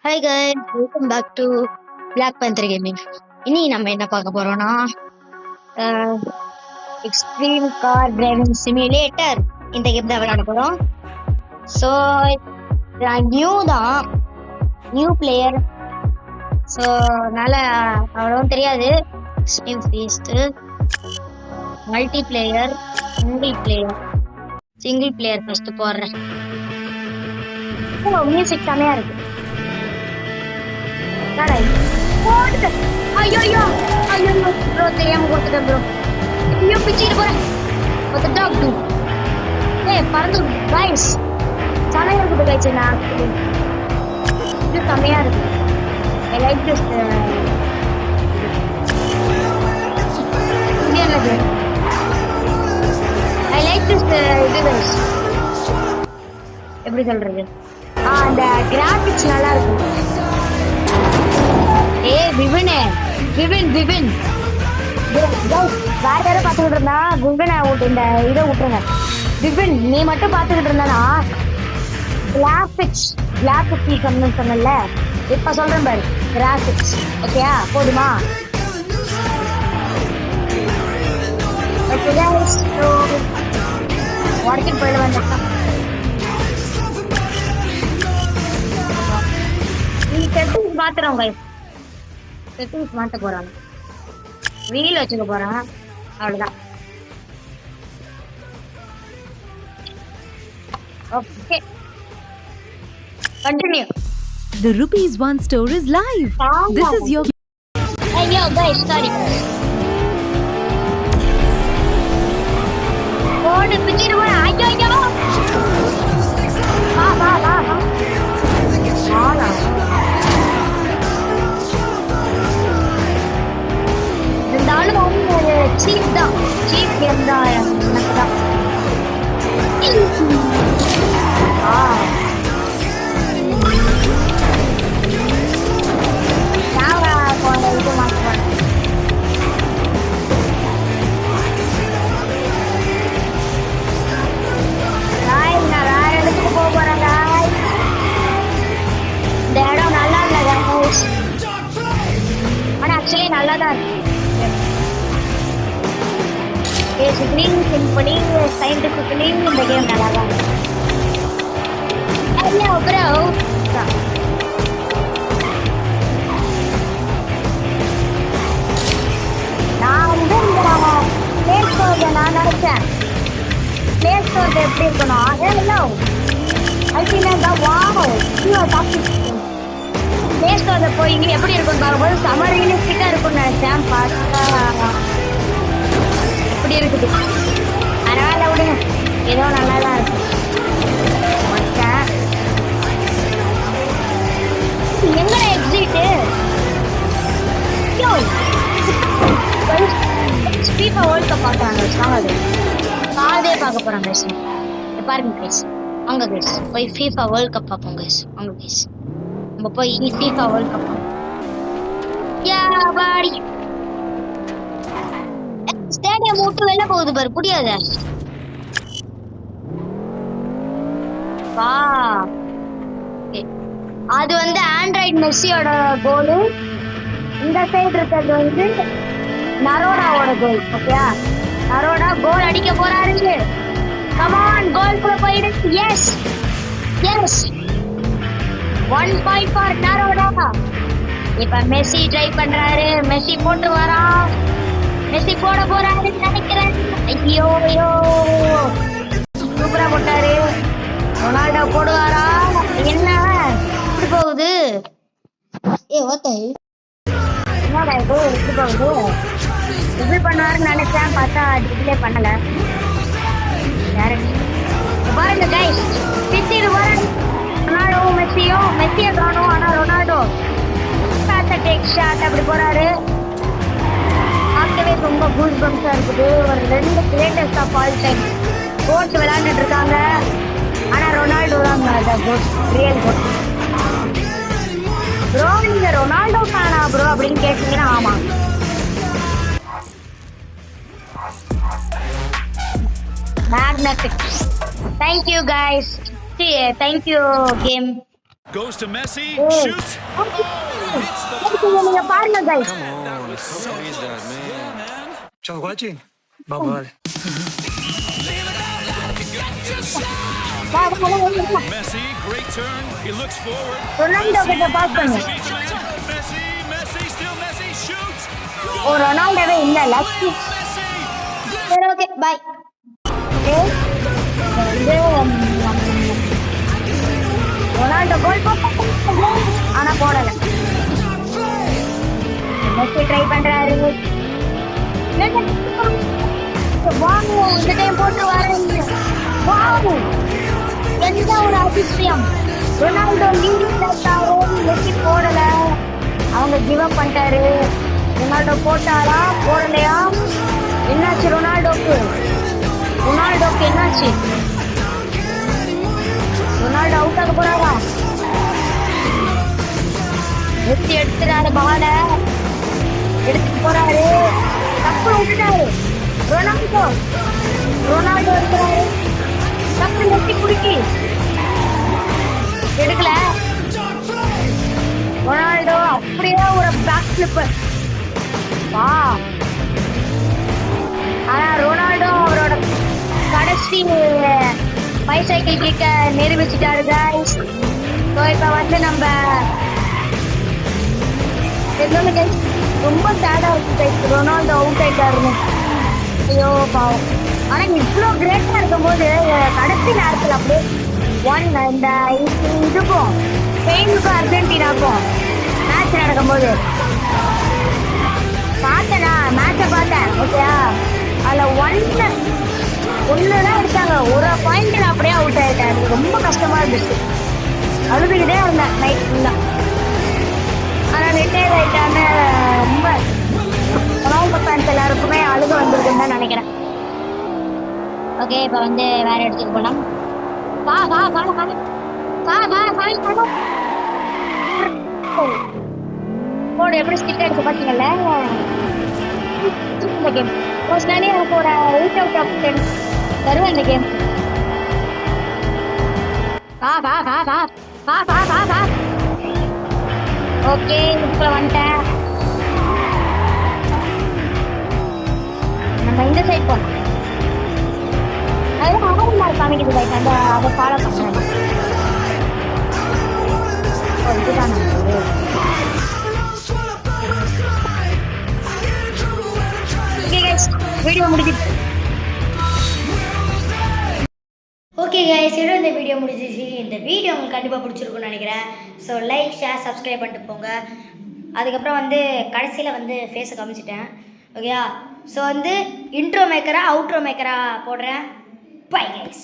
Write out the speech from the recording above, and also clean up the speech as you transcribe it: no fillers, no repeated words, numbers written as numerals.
Hi guys, welcome back to Black Panther Gaming. இனி நம்ம என்ன பார்க்க போறோம்னா எக்ஸ்ட்ரீம் கார் டிரைவிங் சிமுலேட்டர் இந்த கேம் தான் விளையாட போறோம். ஸோ நியூ தான், நியூ பிளேயர். ஸோ அதனால அவ்வளோவும் தெரியாது. Steam feast multiplayer, single player first போடுறேன். மியூசிக் செமையா இருக்கு. ஐயோ ப்ரோ, தெரியாம கொடுத்துட்டேன் ப்ரோ. ஐயோ பிச்சுட்டு போறேன். ஒரு டாக் டூ பறந்து கைஸ் செமையா இருக்குது கைஸ். நான் இது செமையா இருக்கு. I like this. இது என்னது? I like this. இது கைஸ் எப்படி சொல்றது, அந்த கிராபிக்ஸ் நல்லா இருக்கும். விவின் வேற யாரும் பாத்துக்கிட்டு இருந்தா விவின் இந்த இதை விட்டுருங்க. விவின் நீ மட்டும் பாத்துக்கிட்டு இருந்தானா கிராபிக்ஸ் சொன்னல, இப்ப சொல்றேன் பாரு கிராபிக்ஸ். ஓகேயா, போதுமா? உடச்சிட்டு போயிட வேண்டாம். நீ செட்டிங்ஸ் மாத்துறவங்க, செட்டிங்ஸ் மாத்த போறாங்க, வீல் வச்சுக்க போறாங்க, அவ்வளவுதான். Okay, continue. The Rupees 1 store is live. This is your... Hey yo guys, sorry. ஓடு பிச்சிட்டு போற. ஐயோ வா ஆனா இருந்தாலும் ஒரு சீப் கேம் தான் எனக்கு தான். இது மாற்றுவேன். நான் வேற இடத்துக்கு போக போறேன். இந்த இடம் நல்லா இல்லை, ஆனா ஆக்சுவலி நல்லா தான் இருக்கு. சிம்பிளி சயின்டிபிக்கலி இந்த கேம் நல்லா தான் இருக்கு. ப்ரோ நான் வந்து பிளே ஸ்டோர்ல நான் நினைச்சேன் பிளே ஸ்டோர்ல எப்படி இருக்கணும். ஹலோ பிளே ஸ்டோர்ல போய் எப்படி இருக்குன்னு பார்க்கும்போது செம ரியலிஸ்டிக்கா இருக்கும்னு நினைச்சேன். பார்த்தா இப்படி இருக்குது. பரவாயில்ல விடுங்க, ஏதோ நல்லா தான் இருக்கு. எங்க எக்ஸிட்டு FIFA வேர்ல்ட் கப் பார்க்கறாங்க. காதே பார்க்க போறாங்க கைஸ். பாருங்க கைஸ், வாங்க கைஸ் போய் FIFA வேர்ல்ட் கப் பார்ப்போம் கைஸ். வாங்க கைஸ் நம்ம போய் FIFA வேர்ல்ட் கப் பார்ப்போம். யா பாடி ஸ்டேடியம் விட்டு வெளில போகுது பாரு, புரியாத வா. அது வந்து ஆண்ட்ராய்டு மெஸ்ஸியோட கோலு, இந்த சைடு இருக்கிறது வந்து நரோடாவோட கோல். ஓகேயா, நரோடா கோல் அடிக்க போறாரு. கமான், கோல் குள்ள போயிடு. எஸ் 1 பாயிண்ட் ஃபார் நரோடா. இப்ப மெஸ்ஸி ட்ரை பண்றாரு, மெஸ்ஸி போட்டு வரா, மெஸ்ஸி போட போறாரு நினைக்கிறேன். ஐயோ சூப்பரா போட்டாரு. ரொனால்டோ போடுவாரா? என்ன எப்படி போகுது? என்னடா இது எப்படி போகுது? ட்ரிபிள் பண்ணுவாருன்னு நினைச்சேன், பார்த்தா ட்ரிபிளே பண்ணல. பாருங்க கைஸ், பிச்சிட்டு போறாரு ரொனால்டோ. மெஸ்ஸியை காணும், ஆனா ரொனால்டோ டேக் ஷாட் அப்படி போறாரு. பார்க்கவே ரொம்ப கூஸ் பம்ஸா இருக்குது. ஒரு 2 greatest of all time GOAT விளையாண்டுட்டு இருக்காங்க. ஆனா ரொனால்டோ தான் கோட், ரியல் கோட். ப்ரோ நீங்க ரொனால்டோ ஃபேனா ப்ரோ அப்படின்னு கேட்டீங்கன்னா ஆமா. Magnetic. Thank you guys, thank you game. Goes to Messi, Oh. shoots. Oh, hits the top. நீங்க பாருங்க guys. Come on, how is that, man? Ciao, guaci. Bye bye. வா வா வா வா. Messi, great turn. He looks forward. Ronaldo கிட்ட pass பண்ணு. Messi, Messi, still Messi, shoots. ஓ ரொனால்டோவே இல்ல lucky. Messi. சரி ஓகே பை. ஓகே. வந்து ரொனால்டோ கோல் போட்டாரு. ஆனா போடல. மெஸ்ஸி ட்ரை பண்றாரு. வாங்க இந்த டைம் போட்டு வரேன். வாவ் எந்த ஒரு அதிசயம். ரொனால்டோ லீடிங் இருக்காரு. மெஸ்ஸி போடல. அவங்க கிவ் அப் பண்ணிட்டாரு. ரொனால்டோ போட்டாரா போடலையா? என்னாச்சு ரொனால்டோக்கு? ரொனால்டோக்கு என்னாச்சு? ரொனால்டோ அவுட் ஆக போறாரா? மெஸ்ஸி எடுத்துறாரு பால. எடுத்துட்டு போறாரு. தப்பு விட்டுட்டாரு. ரொனால்டோ ரொனால்டோ இருக்கிறாரு. தப்பு மெஸ்ஸி குடிக்கி எடுக்கல. ரொனால்டோ அப்படியே ஒரு பேக் ஃபிளிப். வா ஆனா ரொனால்டோ அவரோட கடைசி பைசைக்கிள் கிக்க நிரூபிச்சுட்டாரு guys. ஸோ இப்போ வந்து நம்ம என்னன்னு guys ரொம்ப சேடா இருக்கு guys. Ronaldo out ஆயிட்டாருன்னு. ஐயோ பாவம். ஆனா இவ்வளோ கிரேட்டா இருக்கும்போது கடைசி நேரத்தில் அப்படியே இந்த இதுக்கும் ஸ்பெயினுக்கும் அர்ஜென்டினாக்கும் மேட்ச் நடக்கும்போது பார்த்தேனா மேட்சை பார்த்தேன் ஓகேயா. அதில் ஒன்றுதான் எடுத்தாங்க. ஒரு பாயிண்ட்ல அப்படியே அவுட் ஆயிட்டேன். ரொம்ப கஷ்டமா இருந்துச்சு. அழுதுகிட்டே இருந்தேன் நைட் ஃபுல்லா. ஆனால் ரிட்டையர் ஆயிட்டான்னு ரொம்ப ரொனால்டோ ஃபேன்ஸ் எல்லாருக்குமே அழுக வந்திருக்குன்னு தான் நினைக்கிறேன். ஓகே இப்போ வந்து வேற இடத்துக்கு போகலாம். வா வா வா வா வா வா வா போடு எப்படி ஸ்டிக் அடிச்சு பார்த்தீங்கல்ல. இந்த கேம் மோஸ்ட்லி எனக்கு ஒரு 8 out of 10 தருவேன் இந்த கேம். வா வா வா வா வா வா வா வா. ஓகே இதுக்குள்ள வந்துட்டேன். நம்ம இந்த சைட் போகலாம். அது அவரும் மாதிரி காமிக்குது ரைட். அந்த அதை ஃபாலோ பண்ணுறேன். இதுதான் வீடியோ முடிஞ்சிட்டு. ஓகே கைஸ், இதோட இந்த வீடியோ முடிஞ்சிச்சு. இந்த வீடியோ உங்களுக்கு கண்டிப்பாக பிடிச்சிருக்குன்னு நினைக்கிறேன். ஸோ லைக் ஷேர் சப்ஸ்கிரைப் பண்ணிட்டு போங்க. அதுக்கப்புறம் வந்து கடைசியில் வந்து ஃபேஸை காமிச்சிட்டேன் ஓகேயா. ஸோ வந்து இன்ட்ரோ மேக்கரா அவுட்ரோ மேக்கரா போடுறேன். Bye guys.